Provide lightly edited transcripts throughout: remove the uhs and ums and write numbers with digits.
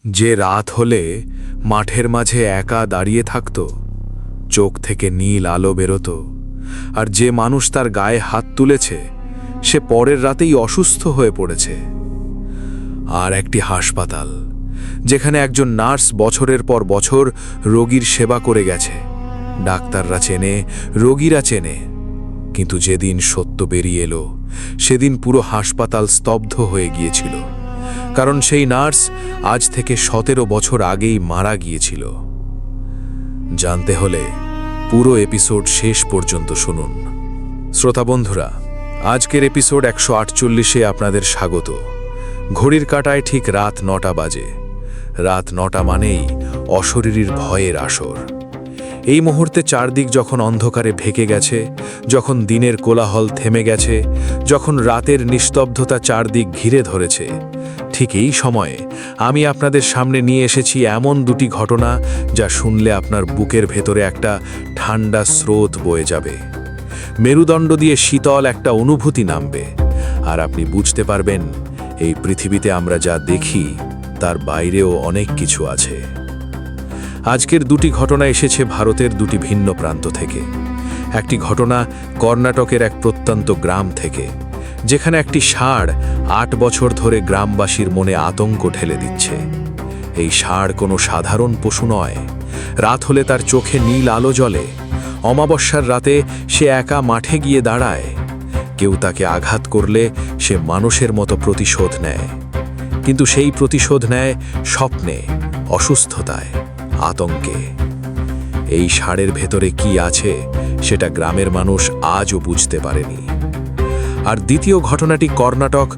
যে রাত হলে মাঠের মাঝে একা দাঁড়িয়ে থাকত, চোখ থেকে নীল আলো বেরোত, আর যে মানুষ তার গায়ে হাত তুলেছে সে পরের রাতেই অসুস্থ হয়ে পড়েছে। আর একটি হাসপাতাল যেখানে একজন নার্স বছরের পর বছর রোগীর সেবা করে গেছে। ডাক্তাররা চেনে, রোগীরা চেনে, কিন্তু যেদিন সত্য বেরিয়ে এলো সেদিন পুরো হাসপাতাল স্তব্ধ হয়ে গিয়েছিল, কারণ সেই নার্স আজ থেকে 17 বছর আগেই মারা গিয়েছিল। জানতে হলে পুরো এপিসোড শেষ পর্যন্ত শুনুন। শ্রোতা বন্ধুরা, আজকের এপিসোড 148-এ আপনাদের স্বাগত। ঘড়ির কাঁটায় ঠিক রাত 9টা বাজে। রাত 9টা মানেই অশরীরীর ভয়ের আসর। এই মুহূর্তে চারদিক যখন অন্ধকারে ঢেকে গেছে, যখন দিনের কোলাহল থেমে গেছে, যখন রাতের নিস্তব্ধতা চারদিক ঘিরে ধরেছে, ঠিক এই সময়ে আমি আপনাদের সামনে নিয়ে এসেছি এমন দুটি ঘটনা যা শুনলে আপনার বুকের ভেতরে একটা ঠান্ডা স্রোত বয়ে যাবে, মেরুদণ্ড দিয়ে শীতল একটা অনুভূতি নামবে, আর আপনি বুঝতে পারবেন এই পৃথিবীতে আমরা যা দেখি তার বাইরেও অনেক কিছু আছে। আজকের দুটি ঘটনা এসেছে ভারতের দুটি ভিন্ন প্রান্ত থেকে। একটি ঘটনা কর্ণাটকের এক প্রত্যন্ত গ্রাম থেকে, যেখানে একটি ষাঁড় 8 বছর ধরে গ্রামবাসীর মনে আতঙ্ক ঢেলে দিচ্ছে। এই ষাঁড় কোনো সাধারণ পশু নয়। রাত হলে তার চোখে নীল আলো জ্বলে। অমাবস্যার রাতে সে একা মাঠে গিয়ে দাঁড়ায়। কেউ তাকে আঘাত করলে সে মানুষের মতো প্রতিশোধ নেয়, কিন্তু সেই প্রতিশোধ নেয় স্বপ্নে, অসুস্থতায়, আতঙ্কে। এই ষাঁড়ের ভেতরে কি আছে সেটা গ্রামের মানুষ আজও বুঝতে পারেনি। আর দ্বিতীয় ঘটনাটি কর্ণাটক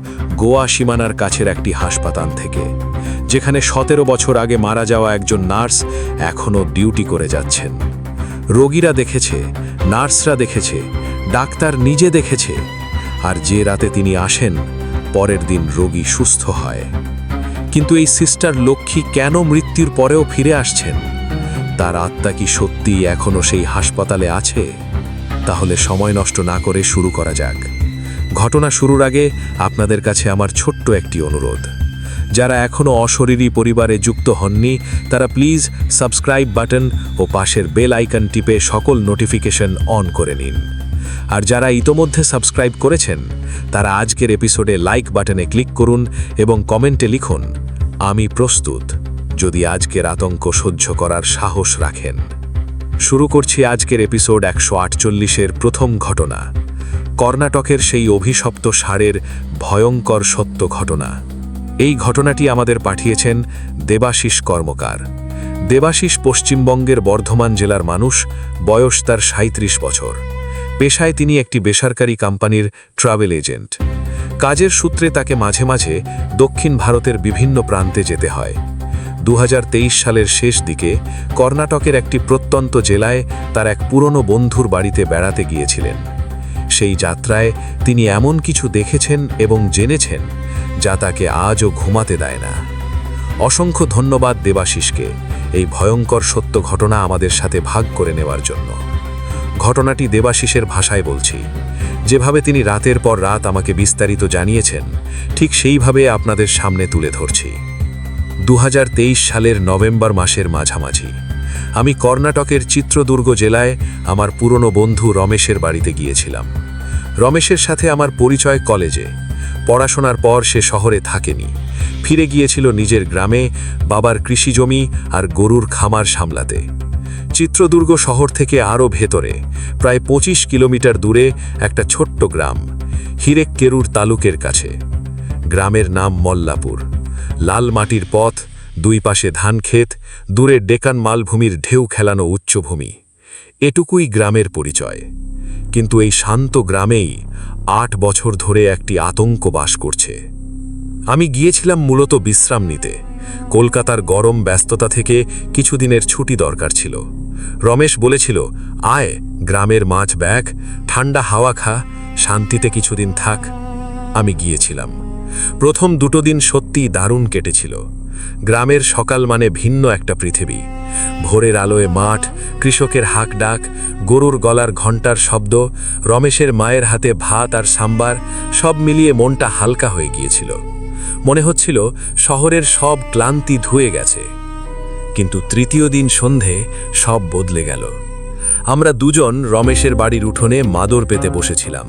গোয়া সীমানার কাছের একটি হাসপাতাল থেকে, যেখানে 17 বছর আগে মারা যাওয়া একজন নার্স এখনও ডিউটি করে যাচ্ছেন। রোগীরা দেখেছে, নার্সরা দেখেছে, ডাক্তার নিজে দেখেছে, আর যে রাতে তিনি আসেন পরের দিন রোগী সুস্থ হয়। কিন্তু এই সিস্টার লক্ষ্মী কেন মৃত্যুর পরেও ফিরে আসছেন? তার আত্মা কি সত্যিই এখনও সেই হাসপাতালে আছে? তাহলে সময় নষ্ট না করে শুরু করা যাক। ঘটনা শুরুর আগে আপনাদের কাছে আমার ছোট্ট একটি অনুরোধ। যারা এখনও অশরীরী পরিবারে যুক্ত হননি তারা প্লিজ সাবস্ক্রাইব বাটন ও পাশের বেল আইকন টিপে সকল নোটিফিকেশন অন করে নিন। আর যারা ইতোমধ্যে সাবস্ক্রাইব করেছেন তারা আজকের এপিসোডে লাইক বাটনে ক্লিক করুন এবং কমেন্টে লিখুন, আমি প্রস্তুত, যদি আজকের আতঙ্ক সহ্য করার সাহস রাখেন। শুরু করছি আজকের এপিসোড 148-এর প্রথম ঘটনা, কর্ণাটকের সেই অভিশপ্ত ষাঁড়ের ভয়ঙ্কর সত্য ঘটনা। এই ঘটনাটি আমাদের পাঠিয়েছেন দেবাশিস কর্মকার। দেবাশিস পশ্চিমবঙ্গের বর্ধমান জেলার মানুষ, বয়স তার 37 বছর। পেশায় তিনি একটি বেসরকারি কোম্পানির ট্রাভেল এজেন্ট। কাজের সূত্রে তাকে মাঝে মাঝে দক্ষিণ ভারতের বিভিন্ন প্রান্তে যেতে হয়। 2023 সালের শেষ দিকে কর্ণাটকের একটি প্রত্যন্ত জেলায় তার এক পুরনো বন্ধুর বাড়িতে বেড়াতে গিয়েছিলেন। সেই যাত্রায় তিনি এমন কিছু দেখেছেন এবং জেনেছেন যা তাকে আজও ঘুমাতে দেয় না। অসংখ্য ধন্যবাদ দেবাশিসকে এই ভয়ঙ্কর সত্য ঘটনা আমাদের সাথে ভাগ করে নেওয়ার জন্য। ঘটনাটি দেবাশিসের ভাষায় বলছি। যেভাবে তিনি রাতের পর রাত আমাকে বিস্তারিত জানিয়েছেন, ঠিক সেইভাবে আপনাদের সামনে তুলে ধরছি। 2023 সালের নভেম্বর মাসের মাঝামাঝি আমি কর্ণাটকের চিত্রদুর্গ জেলায় আমার পুরনো বন্ধু রমেশের বাড়িতে গিয়েছিলাম। রমেশের সাথে আমার পরিচয় কলেজে। পড়াশোনার পর সে শহরে থাকেনি, ফিরে গিয়েছিল নিজের গ্রামে বাবার কৃষিজমি আর গরুর খামার সামলাতে। চিত্রদুর্গ শহর থেকে আরও ভেতরে, প্রায় 25 কিলোমিটার দূরে একটা ছোট্ট গ্রাম, হিরেককেরুর তালুকের কাছে। গ্রামের নাম মল্লাপুর। লাল মাটির পথ, দুই পাশে ধানক্ষেত, দূরে ডেকান মালভূমির ঢেউ খেলানো উচ্চভূমি। এটুকুই গ্রামের পরিচয়। কিন্তু এই শান্ত গ্রামেই 8 বছর ধরে একটি আতঙ্ক বাস করছে। আমি গিয়েছিলাম মূলত বিশ্রাম নিতে। কলকাতার গরম ব্যস্ততা থেকে কিছুদিনের ছুটি দরকার ছিল। রমেশ বলেছিল, আয়, গ্রামের মাছ ব্যাগ, ঠান্ডা হাওয়া খা, শান্তিতে কিছুদিন থাক। আমি গিয়েছিলাম। প্রথম 2 দিন সত্যিই দারুণ কেটেছিল। গ্রামের সকাল মানে ভিন্ন একটা পৃথিবী। ভোরের আলোয় মাঠ, কৃষকের হাঁক ডাক, গরুর গলার ঘণ্টার শব্দ, রমেশের মায়ের হাতে ভাত আর সাম্বার, সব মিলিয়ে মনটা হালকা হয়ে গিয়েছিল। মনে হচ্ছিল শহরের সব ক্লান্তি ধুয়ে গেছে। কিন্তু তৃতীয় দিন সন্ধে সব বদলে গেল। আমরা দুজন রমেশের বাড়ির উঠোনে মাদর পেতে বসেছিলাম।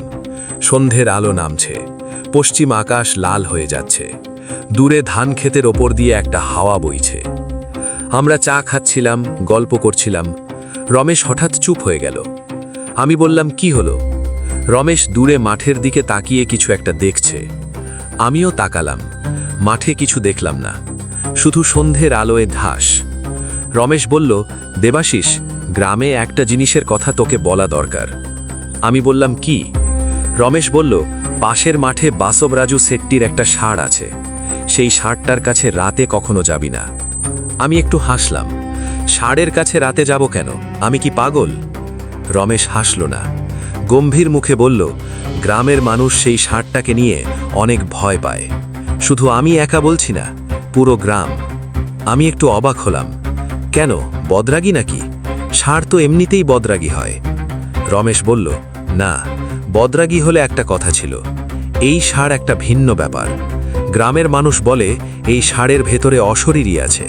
সন্ধ্যের আলো নামছে, পশ্চিম আকাশ লাল হয়ে যাচ্ছে, দূরে ধান ক্ষেতের ওপর দিয়ে একটা হাওয়া বইছে। আমরা চা খাচ্ছিলাম, গল্প করছিলাম। রমেশ হঠাৎ চুপ হয়ে গেল। আমি বললাম, কি হলো? রমেশ দূরে মাঠের দিকে তাকিয়ে কিছু একটা দেখছে। আমিও তাকালাম। মাঠে কিছু দেখলাম না, শুধু সন্ধ্যের আলোয় ধাস। রমেশ বলল, দেবাশিস, গ্রামে একটা জিনিসের কথা তোকে বলা দরকার। আমি বললাম, কি? রমেশ বলল, পাশের মাঠে বাসবরাজু সেটটির একটা ষাঁড় আছে। সেই ষাঁড়টার কাছে রাতে কখনো যাবি না। আমি একটু হাসলাম। ষাঁড়ের কাছে রাতে যাব কেন? আমি কি পাগল? রমেশ হাসল না, গম্ভীর মুখে বলল, গ্রামের মানুষ সেই ষাঁড়টাকে নিয়ে অনেক ভয় পায়। শুধু আমি একা বলছি না, পুরো গ্রাম। আমি একটু অবাক হলাম। কেন, বদরাগী নাকি? ষাঁড় তো এমনিতেই বদরাগী হয়। রমেশ বলল, না, বদরাগী হলে একটা কথা ছিল। এই ষাঁড় একটা ভিন্ন ব্যাপার। গ্রামের মানুষ বলে এই ষাঁড়ের ভেতরে অশরীরী আছে।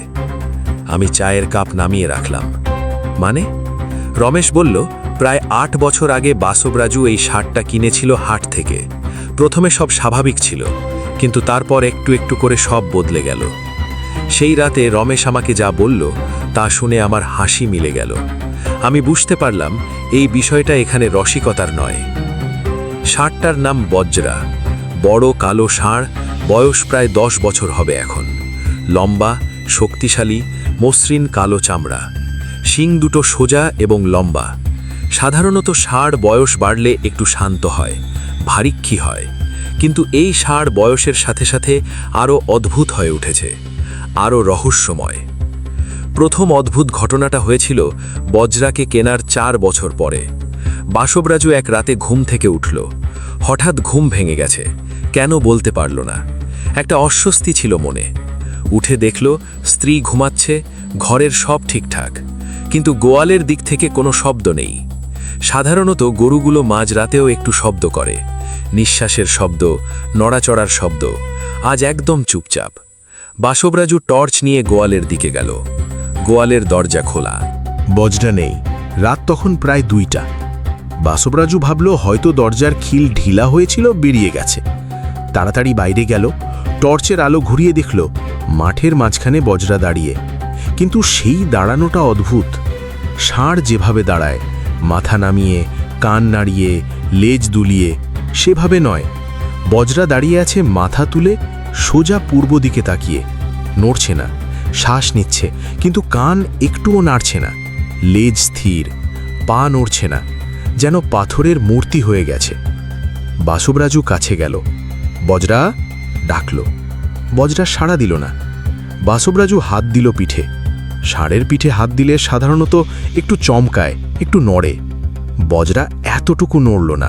আমি চায়ের কাপ নামিয়ে রাখলাম। মানে? রমেশ বলল, প্রায় 8 বছর আগে বাসবরাজু এই ষাঁড়টা কিনেছিল হাট থেকে। প্রথমে সব স্বাভাবিক ছিল, কিন্তু তারপর একটু একটু করে সব বদলে গেল। সেই রাতে রমেশ আমাকে যা বলল তা শুনে আমার হাসি মিলে গেল। আমি বুঝতে পারলাম এই বিষয়টা এখানে রসিকতার নয়। ষাঁড়টার নাম বজ্রা। বড় কালো ষাঁড়, বয়স প্রায় 10 বছর হবে এখন। লম্বা, শক্তিশালী, মসৃণ কালো চামড়া, শিং দুটো সোজা এবং লম্বা। সাধারণত ষাঁড় বয়স বাড়লে একটু শান্ত হয়, ভারিক্ষী হয়, কিন্তু এই ষাঁড় বয়সের সাথে সাথে আরও অদ্ভুত হয়ে উঠেছে, আরও রহস্যময়। প্রথম অদ্ভুত ঘটনাটা হয়েছিল বজ্রাকে কেনার 4 বছর পরে। বাসবরাজু এক রাতে ঘুম থেকে উঠল। হঠাৎ ঘুম ভেঙে গেছে, কেন বলতে পারল না। একটা অস্বস্তি ছিল মনে। উঠে দেখল স্ত্রী ঘুমাচ্ছে, ঘরের সব ঠিকঠাক, কিন্তু গোয়ালের দিক থেকে কোনো শব্দ নেই। সাধারণত গরুগুলো মাঝরাতেও একটু শব্দ করে, নিঃশ্বাসের শব্দ, নড়াচড়ার শব্দ। আজ একদম চুপচাপ। বাসবরাজু টর্চ নিয়ে গোয়ালের দিকে গেল। গোয়ালের দরজা খোলা। বজ্রা নেই। রাত তখন প্রায় 2টা। বাসবরাজু ভাবল হয়তো দরজার খিল ঢিলা হয়েছিল, বেরিয়ে গেছে। তাড়াতাড়ি বাইরে গেল, টর্চের আলো ঘুরিয়ে দেখল মাঠের মাঝখানে বজ্রা দাঁড়িয়ে। কিন্তু সেই দাঁড়ানোটা অদ্ভুত। ষাঁড় যেভাবে দাঁড়ায়, মাথা নামিয়ে, কান নাড়িয়ে, লেজ দুলিয়ে, সেভাবে নয়। বজ্রা দাঁড়িয়ে আছে মাথা তুলে, সোজা পূর্ব দিকে তাকিয়ে। নড়ছে না, শ্বাস নিচ্ছে, কিন্তু কান একটুও নাড়ছে না। লেজ স্থির, পা নড়ছে না, যেন পাথরের মূর্তি হয়ে গেছে। বাসবরাজু কাছে গেল। বজ্রা ডাকল। বজ্রা সাড়া দিল না। বাসবরাজু হাত দিল পিঠে। ষাঁড়ের পিঠে হাত দিলে সাধারণত একটু চমকায়, একটু নড়ে। বজ্রা এতটুকু নড়ল না।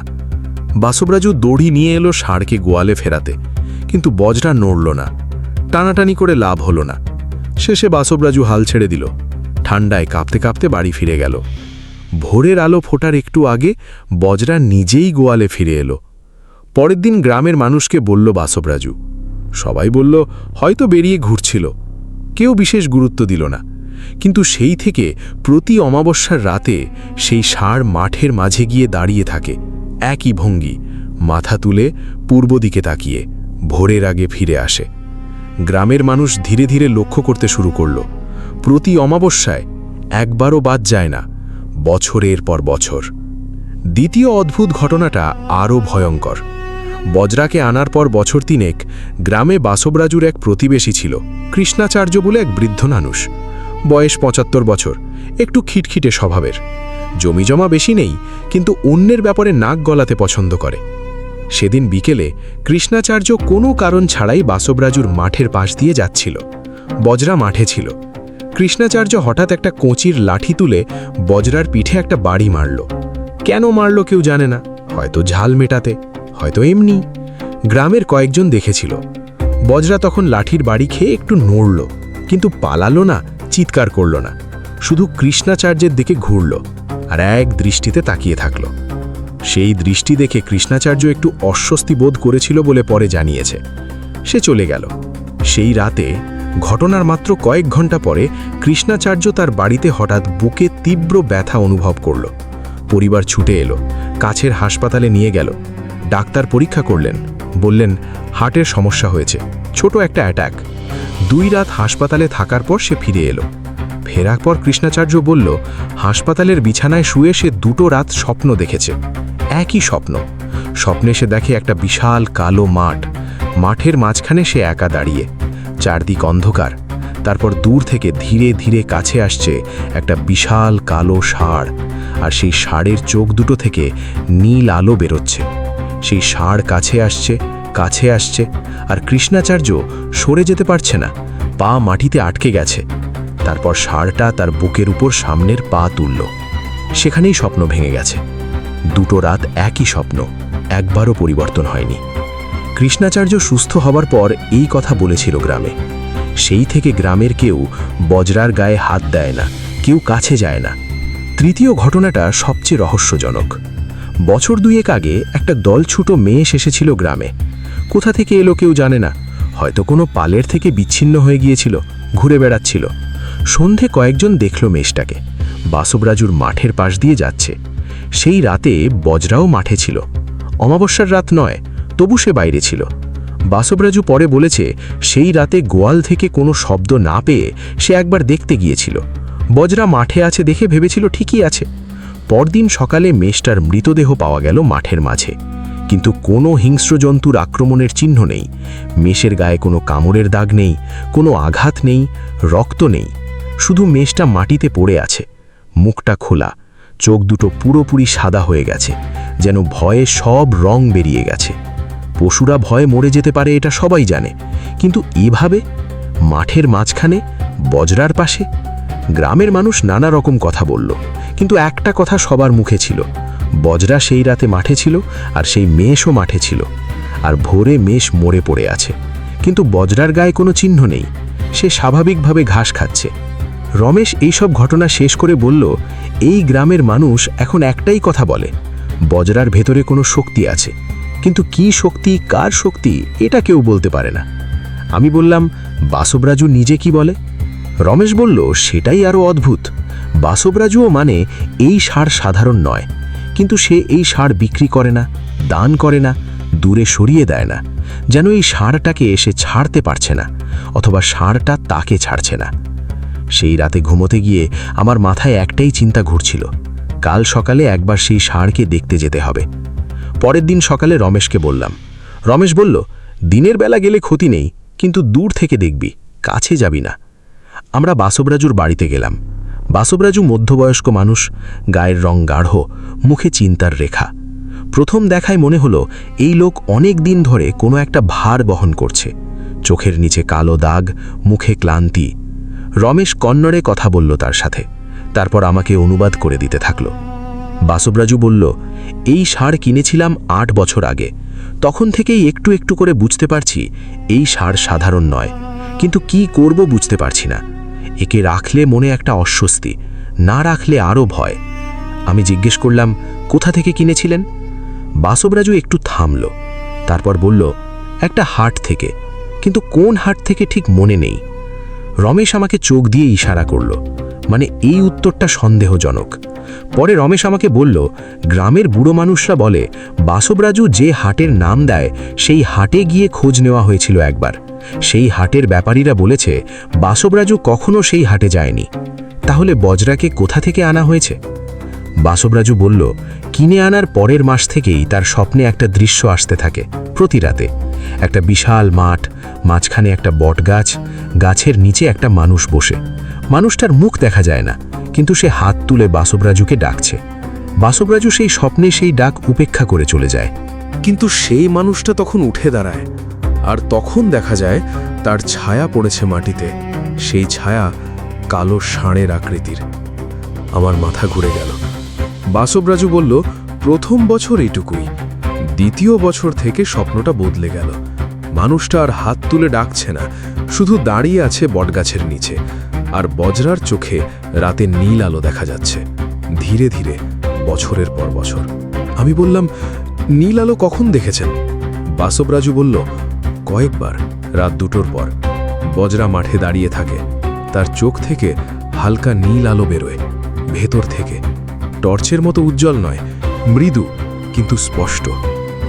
বাসবরাজু দড়ি নিয়ে এলো ষাঁড়কে গোয়ালে ফেরাতে, কিন্তু বজ্রা নড়ল না। টানাটানি করে লাভ হলো না। শেষে বাসবরাজু হাল ছেড়ে দিল। ঠান্ডায় কাঁপতে কাঁপতে বাড়ি ফিরে গেল। ভোরের আলো ফোটার একটু আগে বজ্রা নিজেই গোয়ালে ফিরে এলো। পরের দিন গ্রামের মানুষকে বলল বাসবরাজু। সবাই বলল হয়তো বেরিয়ে ঘুরছিল, কেউ বিশেষ গুরুত্ব দিল না। কিন্তু সেই থেকে প্রতি অমাবস্যার রাতে সেই ষাঁড় মাঠের মাঝে গিয়ে দাঁড়িয়ে থাকে, একই ভঙ্গি, মাথা তুলে পূর্ব দিকে তাকিয়ে, ভোরের আগে ফিরে আসে। গ্রামের মানুষ ধীরে ধীরে লক্ষ্য করতে শুরু করল। প্রতি অমাবস্যায় একবারও বাদ যায় না, বছরের পর বছর। দ্বিতীয় অদ্ভুত ঘটনাটা আরও ভয়ঙ্কর। বজ্রাকে আনার পর বছর 3 গ্রামে বাসবরাজুর এক প্রতিবেশী ছিল, কৃষ্ণাচার্য বলে এক বৃদ্ধ মানুষ। বয়স 75 বছর, একটু খিটখিটে স্বভাবের। জমিজমা বেশি নেই, কিন্তু অন্যের ব্যাপারে নাক গলাতে পছন্দ করে। সেদিন বিকেলে কৃষ্ণাচার্য কোনো কারণ ছাড়াই বাসবরাজুর মাঠের পাশ দিয়ে যাচ্ছিল। বজ্রা মাঠে ছিল। কৃষ্ণাচার্য হঠাৎ একটা কোঁচির লাঠি তুলে বজ্রার পিঠে একটা বাড়ি মারল। কেন মারল কেউ জানে না, হয়তো ঝাল মেটাতে, হয়তো এমনি। গ্রামের কয়েকজন দেখেছিল। বজ্রা তখন লাঠির বাড়ি খেয়ে একটু নড়ল, কিন্তু পালালো না, চিৎকার করল না। শুধু কৃষ্ণাচার্যের দিকে ঘুরল আর এক দৃষ্টিতে তাকিয়ে থাকল। সেই দৃষ্টি দেখে কৃষ্ণাচার্য একটু অস্বস্তি বোধ করেছিল বলে পরে জানিয়েছে। সে চলে গেল। সেই রাতে ঘটনার মাত্র কয়েক ঘন্টা পরে কৃষ্ণাচার্য তার বাড়িতে হঠাৎ বুকে তীব্র ব্যথা অনুভব করল। পরিবার ছুটে এলো, কাছের হাসপাতালে নিয়ে গেল। ডাক্তার পরীক্ষা করলেন, বললেন হার্টের সমস্যা হয়েছে, ছোট একটা অ্যাটাক। 2 রাত হাসপাতালে থাকার পর সে ফিরে এলো। ফেরার পর কৃষ্ণাচার্য বলল হাসপাতালের বিছানায় শুয়ে সে 2 রাত স্বপ্ন দেখেছে। একই স্বপ্ন। স্বপ্নে সে দেখে একটা বিশাল কালো মাঠ, মাঠের মাঝখানে সে একা দাঁড়িয়ে, চারদিক অন্ধকার। তারপর দূর থেকে ধীরে ধীরে কাছে আসছে একটা বিশাল কালো ষাঁড়, আর সেই ষাঁড়ের চোখ দুটো থেকে নীল আলো বেরোচ্ছে। সেই ষাঁড় কাছে আসছে, আর কৃষ্ণাচার্য সরে যেতে পারছে না, পা মাটিতে আটকে গেছে। তারপর ষাঁড়টা তার বুকের উপর সামনের পা তুলল। সেখানেই স্বপ্ন ভেঙে গেছে। 2 রাত একই স্বপ্ন, একবারও পরিবর্তন হয়নি। কৃষ্ণাচার্য সুস্থ হবার পর এই কথা বলেছিল গ্রামে। সেই থেকে গ্রামের কেউ বজরার গায়ে হাত দেয় না, কেউ কাছে যায় না। 3য় ঘটনাটা সবচেয়ে রহস্যজনক। বছর 2 আগে একটা দলছুটো মেয়ে এসেছিল গ্রামে। কোথা থেকে এলো কেউ জানে না, হয়তো কোনো পালের থেকে বিচ্ছিন্ন হয়ে গিয়েছিল, ঘুরে বেড়াচ্ছিল। সন্ধে কয়েকজন দেখল মেষটাকে বাসবরাজুর মাঠের পাশ দিয়ে যাচ্ছে। সেই রাতে বজরাও মাঠে ছিল। অমাবস্যার রাত নয়, তবু সে বাইরে ছিল। বাসবরাজু পরে বলেছে সেই রাতে গোয়াল থেকে কোনো শব্দ না পেয়ে সে একবার দেখতে গিয়েছিল। বজরা মাঠে আছে দেখে ভেবেছিল ঠিকই আছে। পরদিন সকালে মেষটার মৃতদেহ পাওয়া গেল মাঠের মাঝে, কিন্তু কোনো হিংস্র জন্তুর আক্রমণের চিহ্ন নেই। মেষের গায়ে কোনো কামড়ের দাগ নেই, কোনো আঘাত নেই, রক্ত নেই। শুধু মেষটা মাটিতে পড়ে আছে, মুখটা খোলা, চোখ দুটো পুরোপুরি সাদা হয়ে গেছে, যেন ভয়ে সব রং বেরিয়ে গেছে। পশুরা ভয়ে মরে যেতে পারে এটা সবাই জানে, কিন্তু এভাবে মাঠের মাঝখানে বজরার পাশে? গ্রামের মানুষ নানা রকম কথা বলল, কিন্তু একটা কথা সবার মুখে ছিল, বজরা সেই রাতে মাঠে ছিল, আর সেই মেষও মাঠে ছিল। আর ভোরে মেষ মরে পড়ে আছে, কিন্তু বজরার গায়ে কোনো চিহ্ন নেই, সে স্বাভাবিকভাবে ঘাস খাচ্ছে। রমেশ এইসব ঘটনা শেষ করে বলল, এই গ্রামের মানুষ এখন একটাই কথা বলে, বজরার ভেতরে কোনো শক্তি আছে, কিন্তু কি শক্তি, কার শক্তি, এটা কেউ বলতে পারে না। আমি বললাম, বাসবরাজু নিজে কি বলে? রমেশ বলল, সেটাই আরও অদ্ভুত। বাসবরাজুও মানে এই ষাঁড় সাধারণ নয়, কিন্তু সে এই ষাঁড় বিক্রি করে না, দান করে না, দূরে সরিয়ে দেয় না, যেন এই ষাঁড়টাকে এসে ছাড়তে পারছে না, অথবা ষাঁড়টা তাকে ছাড়ছে না। সেই রাতে ঘুমোতে গিয়ে আমার মাথায় একটাই চিন্তা ঘুরছিল, কাল সকালে একবার সেই ষাঁড়কে দেখতে যেতে হবে। পরের দিন সকালে রমেশকে বললাম। রমেশ বলল, দিনের বেলা গেলে ক্ষতি নেই, কিন্তু দূর থেকে দেখবি, কাছে যাবি না। আমরা বাসবরাজুর বাড়িতে গেলাম। বাসবরাজু মধ্যবয়স্ক মানুষ, গায়ের রং গাঢ়, মুখে চিন্তার রেখা। প্রথম দেখায় মনে হলো এই লোক অনেক দিন ধরে কোনো একটা ভার বহন করছে। চোখের নিচে কালো দাগ, মুখে ক্লান্তি। রমেশ কন্নড়ে কথা বলল তার সাথে, তারপর আমাকে অনুবাদ করে দিতে থাকল। বাসবরাজু বলল, এই ষাঁড় কিনেছিলাম 8 বছর আগে। তখন থেকেই একটু একটু করে বুঝতে পারছি এই ষাঁড় সাধারণ নয়, কিন্তু কি করব বুঝতে পারছি না। একে রাখলে মনে একটা অস্বস্তি, না রাখলে আরও ভয়। আমি জিজ্ঞেস করলাম, কোথা থেকে কিনেছিলেন? বাসবরাজু একটু থামল, তারপর বলল, একটা হাট থেকে, কিন্তু কোন হাট থেকে ঠিক মনে নেই। রমেশ আমাকে চোখ দিয়ে ইশারা করল, মানে এই উত্তরটা সন্দেহজনক। পরে রমেশ আমাকে বলল, গ্রামের বুড়ো মানুষরা বলে বাসবরাজু যে হাটের নাম দেয় সেই হাটে গিয়ে খোঁজ নেওয়া হয়েছিল একবার। সেই হাটের ব্যাপারীরা বলেছে বাসবরাজু কখনো সেই হাটে যায়নি। তাহলে বজরাকে কোথা থেকে আনা হয়েছে? বাসবরাজু বলল, কিনে আনার পরের মাস থেকেই তার স্বপ্নে একটা দৃশ্য আসতে থাকে। প্রতি রাতে একটা বিশাল মাঠ, মাঝখানে একটা বটগাছ, গাছের নিচে একটা মানুষ বসে। মানুষটার মুখ দেখা যায় না, কিন্তু সে হাত তুলে বাসবরাজুকে ডাকছে। বাসবরাজু সেই স্বপ্নে সেই ডাক উপেক্ষা করে চলে যায়। কিন্তু সেই মানুষটা তখন উঠে দাঁড়ায়, আর তখন দেখা যায় তার ছায়া পড়েছে মাটিতে। সেই ছায়া কালো ষাঁড়ের আকৃতির। আমার মাথা ঘুরে গেল। বাসবরাজু বলল, প্রথম বছর এইটুকুই, দ্বিতীয় বছর থেকে স্বপ্নটা বদলে গেল। মানুষটা আর হাত তুলে ডাকছে না, শুধু দাঁড়িয়ে আছে বটগাছের নিচে, আর বজরার চোখে রাতে নীল আলো দেখা যাচ্ছে। ধীরে ধীরে, বছরের পর বছর। আমি বললাম, নীল আলো কখন দেখেছেন? বাসবরাজু বলল, কয়েকবার। রাত 2টোর পর বজরা মাঠে দাঁড়িয়ে থাকে। তার চোখ থেকে হালকা নীল আলো বেরোয় ভেতর থেকে, টর্চের মতো উজ্জ্বল নয়, মৃদু কিন্তু স্পষ্ট,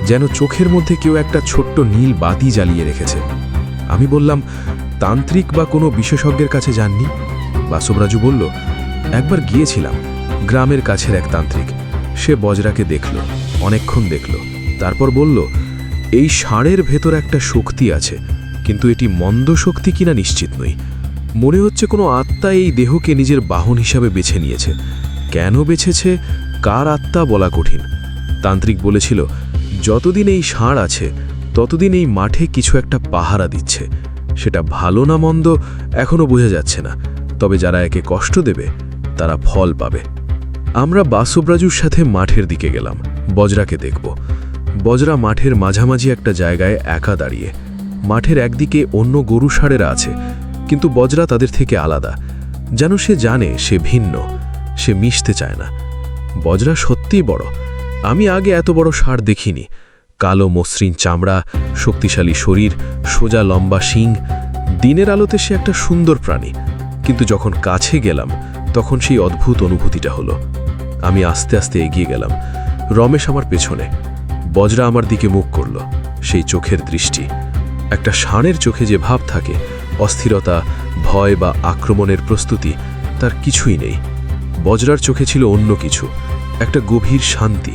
যেন চোখের মধ্যে কেউ একটা ছোট্ট নীল বাতি জ্বালিয়ে রেখেছে। আমি বললাম, তান্ত্রিক বা কোনো বিশেষজ্ঞের কাছে যাননি? বাসবরাজু বলল, একবার গিয়েছিলাম, গ্রামের কাছের এক তান্ত্রিক। সে বজরাকে দেখল, অনেকক্ষণ দেখল, তারপর বলল, এই ষাঁড়ের ভেতর একটা শক্তি আছে, কিন্তু এটি মন্দ শক্তি কিনা নিশ্চিত নই। মনে হচ্ছে কোনো আত্মা এই দেহকে নিজের বাহন হিসাবে বেছে নিয়েছে। কেন বেছেছে, কার আত্মা বলা কঠিন। তান্ত্রিক বলেছিল, যতদিন এই ষাঁড় আছে ততদিন এই মাঠে কিছু একটা পাহারা দিচ্ছে। সেটা ভালো না মন্দ এখনও বোঝা যাচ্ছে না, তবে যারা একে কষ্ট দেবে তারা ফল পাবে। আমরা বাসবরাজুর সাথে মাঠের দিকে গেলাম, বজরাকে দেখব। বজরা মাঠের মাঝামাঝি একটা জায়গায় একা দাঁড়িয়ে। মাঠের একদিকে অন্য গরু ষাঁড়েরা আছে, কিন্তু বজরা তাদের থেকে আলাদা, যেন সে জানে সে ভিন্ন, সে মিশতে চায় না। বজরা সত্যিই বড়, আমি আগে এত বড় ষাঁড় দেখিনি। কালো মসৃণ চামড়া, শক্তিশালী শরীর, সোজা লম্বা শিং। দিনের আলোতে সে একটা সুন্দর প্রাণী, কিন্তু যখন কাছে গেলাম তখন সেই অদ্ভুত অনুভূতিটা হলো। আমি আস্তে আস্তে এগিয়ে গেলাম, রমেশ আমার পেছনে। বজরা আমার দিকে মুখ করল, সেই চোখের দৃষ্টি, একটা ষাঁড়ের চোখে যে ভাব থাকে, অস্থিরতা, ভয় বা আক্রমণের প্রস্তুতি, তার কিছুই নেই। বজরার চোখে ছিল অন্য কিছু, একটা গভীর শান্তি,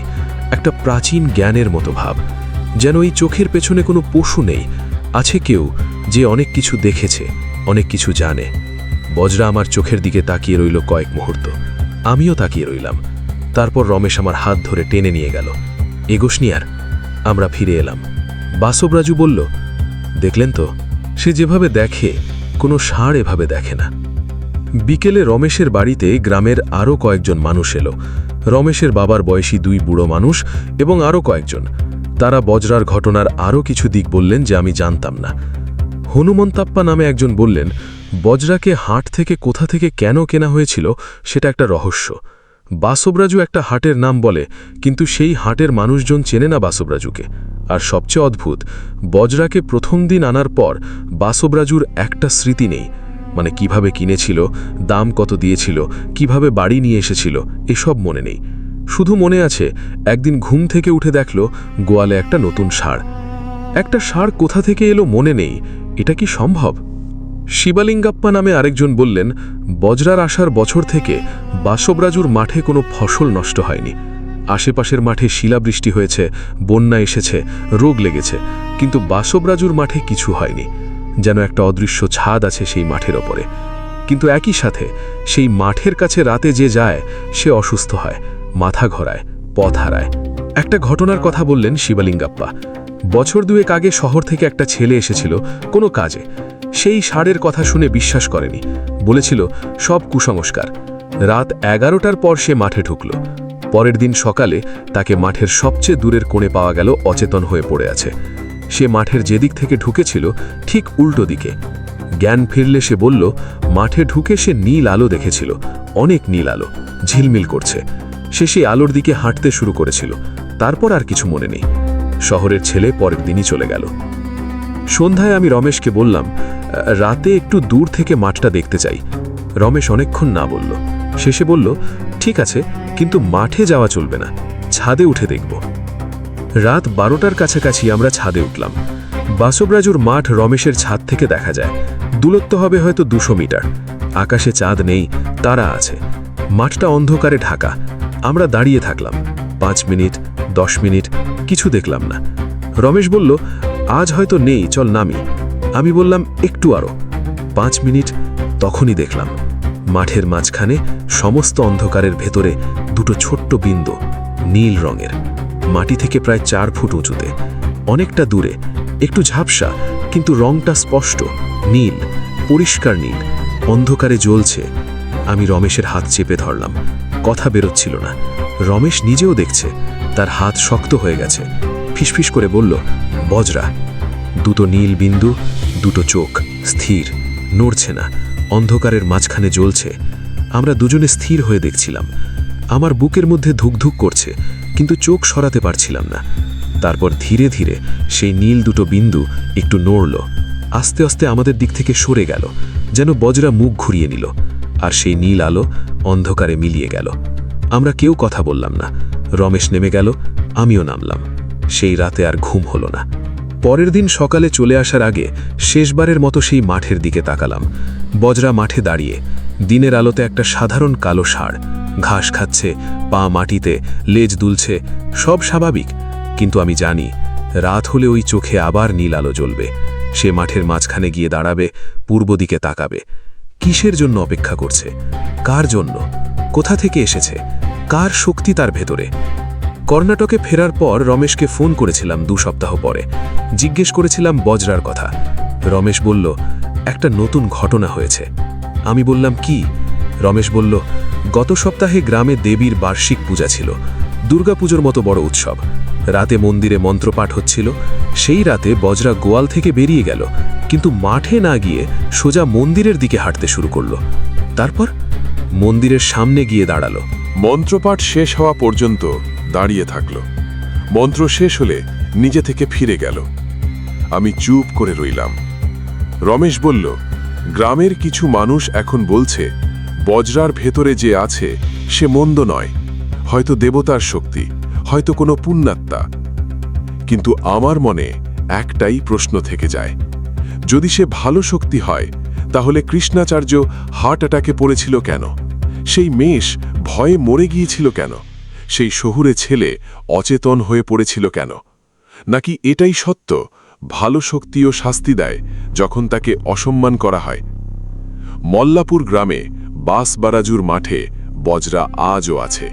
একটা প্রাচীন জ্ঞানের মতো ভাব, যেন এই চোখের পেছনে কোনো পশু নেই, আছে কেউ যে অনেক কিছু দেখেছে, অনেক কিছু জানে। বজরা আমার চোখের দিকে তাকিয়ে রইল কয়েক মুহূর্ত, আমিও তাকিয়ে রইলাম। তারপর রমেশ আমার হাত ধরে টেনে নিয়ে গেল। এগোসনি আর। আমরা ফিরে এলাম। বাসবরাজু বলল, দেখলেন তো, সে যেভাবে দেখে কোনো ষাঁড় এভাবে দেখে না। বিকেলে রমেশের বাড়িতে গ্রামের আরও কয়েকজন মানুষ এলো। রমেশের বাবার বয়সী 2 বুড়ো মানুষ এবং আরও কয়েকজন। তারা বজরার ঘটনার আরও কিছু দিক বললেন যে আমি জানতাম না। হনুমন্তাপ্পা নামে একজন বললেন, বজরাকে হাট থেকে কোথা থেকে কেন কেনা হয়েছিল সেটা একটা রহস্য। বাসবরাজু একটা হাটের নাম বলে, কিন্তু সেই হাটের মানুষজন চেনে না বাসবরাজুকে। আর সবচেয়ে অদ্ভুত, বজরাকে প্রথম দিন আনার পর বাসবরাজুর একটা স্মৃতি নেই, মানে কিভাবে কিনেছিল, দাম কত দিয়েছিল, কিভাবে বাড়ি নিয়ে এসেছিল, এসব মনে নেই। শুধু মনে আছে একদিন ঘুম থেকে উঠে দেখল গোয়ালে একটা নতুন ষাঁড়। একটা ষাঁড় কোথা থেকে এলো মনে নেই, এটা কি সম্ভব? শিবালিঙ্গাপ্পা নামে আরেকজন বললেন, বজরার আসার বছর থেকে বাসবরাজুর মাঠে কোনো ফসল নষ্ট হয়নি। আশেপাশের মাঠে শিলাবৃষ্টি হয়েছে, বন্যা এসেছে, রোগ লেগেছে, কিন্তু বাসবরাজুর মাঠে কিছু হয়নি। যেন একটা অদৃশ্য ছাদ আছে সেই মাঠের ওপরে। কিন্তু একই সাথে সেই মাঠের কাছে রাতে যে যায় সে অসুস্থ হয়, মাথা ঘোরায়, পথ হারায়। একটা ঘটনার কথা বললেন শিবালিঙ্গাপ্পা। বছর 2 আগে শহর থেকে একটা ছেলে এসেছিল কোনো কাজে। সেই ষাঁড়ের কথা শুনে বিশ্বাস করেনি, বলেছিল সব কুসংস্কার। রাত 11টার পর সে মাঠে ঢুকল। পরের দিন সকালে তাকে মাঠের সবচেয়ে দূরের কোণে পাওয়া গেল, অচেতন হয়ে পড়ে আছে। সে মাঠের যেদিক থেকে ঢুকেছিল ঠিক উল্টো দিকে। জ্ঞান ফিরলে সে বলল, মাঠে ঢুকে সে নীল আলো দেখেছিল, অনেক নীল আলো, ঝিলমিল করছে। সে সেই আলোর দিকে হাঁটতে শুরু করেছিল। তারপর আর কিছু মনে নেই। শহরের ছেলে পরের দিনই চলে গেল। সন্ধ্যায় আমি রমেশকে বললাম, রাতে একটু দূর থেকে মাঠটা দেখতে চাই। রমেশ অনেকক্ষণ না বলল। শেষে বলল, ঠিক আছে, কিন্তু মাঠে যাওয়া চলবে না, ছাদে উঠে দেখব। রাত 12টার কাছাকাছি আমরা ছাদে উঠলাম। বাসবরাজুর মাঠ রমেশের ছাদ থেকে দেখা যায়। দূরত্ব হবে হয়তো 200 মিটার। আকাশে চাঁদ নেই, তারা আছে। মাঠটা অন্ধকারে ঢাকা। আমরা দাঁড়িয়ে থাকলাম 5 মিনিট, 10 মিনিট, কিছু দেখলাম না। রমেশ বলল, আজ হয়তো নেই, চল নামি। আমি বললাম, একটু আরো। 5 মিনিট, তখনই দেখলাম মাঠের মাঝখানে সমস্ত অন্ধকারের ভেতরে 2টো ছোট্ট বিন্দু, নীল রঙের, মাটি থেকে প্রায় 4 ফুট উঁচুতে, অনেকটা দূরে, একটু ঝাপসা, কিন্তু রংটা স্পষ্ট, নীল, পরিষ্কার নীল, অন্ধকারে জ্বলছে। আমি রমেশের হাত চেপে ধরলাম, কথা বেরোচ্ছিল না। রমেশ নিজেও দেখছে, তার হাত শক্ত হয়ে গেছে। ফিসফিস করে বলল, বজরা। 2টো নীল বিন্দু, 2টো চোখ, স্থির, নড়ছে না, অন্ধকারের মাঝখানে জ্বলছে। আমরা দুজনে স্থির হয়ে দেখছিলাম। আমার বুকের মধ্যে ধুকধুক করছে, কিন্তু চোখ সরাতে পারছিলাম না। তারপর ধীরে ধীরে সেই নীল 2টো বিন্দু একটু নড়ল, আস্তে আস্তে আমাদের দিক থেকে সরে গেল, যেন বজরা মুখ ঘুরিয়ে নিল, আর সেই নীল আলো অন্ধকারে মিলিয়ে গেল। আমরা কেউ কথা বললাম না। রমেশ নেমে গেল, আমিও নামলাম। সেই রাতে আর ঘুম হলো না। পরের দিন সকালে চলে আসার আগে শেষবারের মতো সেই মাঠের দিকে তাকালাম। বজরা মাঠে দাঁড়িয়ে, দিনের আলোতে একটা সাধারণ কালো ষাঁড়, ঘাস খাচ্ছে, পা মাটিতে, লেজ দুলছে, সব স্বাভাবিক। কিন্তু আমি জানি, রাত হলে ওই চোখে আবার নীল আলো জ্বলবে। সে মাঠের মাঝখানে গিয়ে দাঁড়াবে, পূর্ব দিকে তাকাবে। কিসের জন্য অপেক্ষা করছে? কার জন্য? কোথা থেকে এসেছে? কার শক্তি তার ভেতরে? কর্ণাটকে ফেরার পর রমেশকে ফোন করেছিলাম 2 সপ্তাহ পরে। জিজ্ঞেস করেছিলাম বজরার কথা। রমেশ বলল, একটা নতুন ঘটনা হয়েছে। আমি বললাম, কি? রমেশ বলল, গত সপ্তাহে গ্রামে দেবীর বার্ষিক পূজা ছিল, দুর্গাপুজোর মতো বড় উৎসব। রাতে মন্দিরে মন্ত্রপাঠ হচ্ছিল। সেই রাতে বজরা গোয়াল থেকে বেরিয়ে গেল, কিন্তু মাঠে না গিয়ে সোজা মন্দিরের দিকে হাঁটতে শুরু করল। তারপর মন্দিরের সামনে গিয়ে দাঁড়ালো। মন্ত্রপাঠ শেষ হওয়া পর্যন্ত দাঁড়িয়ে থাকল। মন্ত্র শেষ হলে নিজে থেকে ফিরে গেল। আমি চুপ করে রইলাম। রমেশ বলল, গ্রামের কিছু মানুষ এখন বলছে বজরার ভেতরে যে আছে সে মন্দ নয়, হয়তো দেবতার শক্তি, হয়তো কোনো পুণ্যাত্মা। কিন্তু আমার মনে একটাই প্রশ্ন থেকে যায়, যদি সে ভালো শক্তি হয় তাহলে কৃষ্ণাচার্য হার্ট অ্যাটাকে পড়েছিল কেন? সেই মেষ ভয়ে মরে গিয়েছিল কেন? সেই শহুরে ছেলে অচেতন হয়ে পড়েছিল কেন? নাকি এটাই সত্য, ভালো শক্তিও শাস্তি দেয় যখন তাকে অসম্মান করা হয়? মল্লাপুর গ্রামে বাসবারাজুর মাঠে বজরা আজও আছে,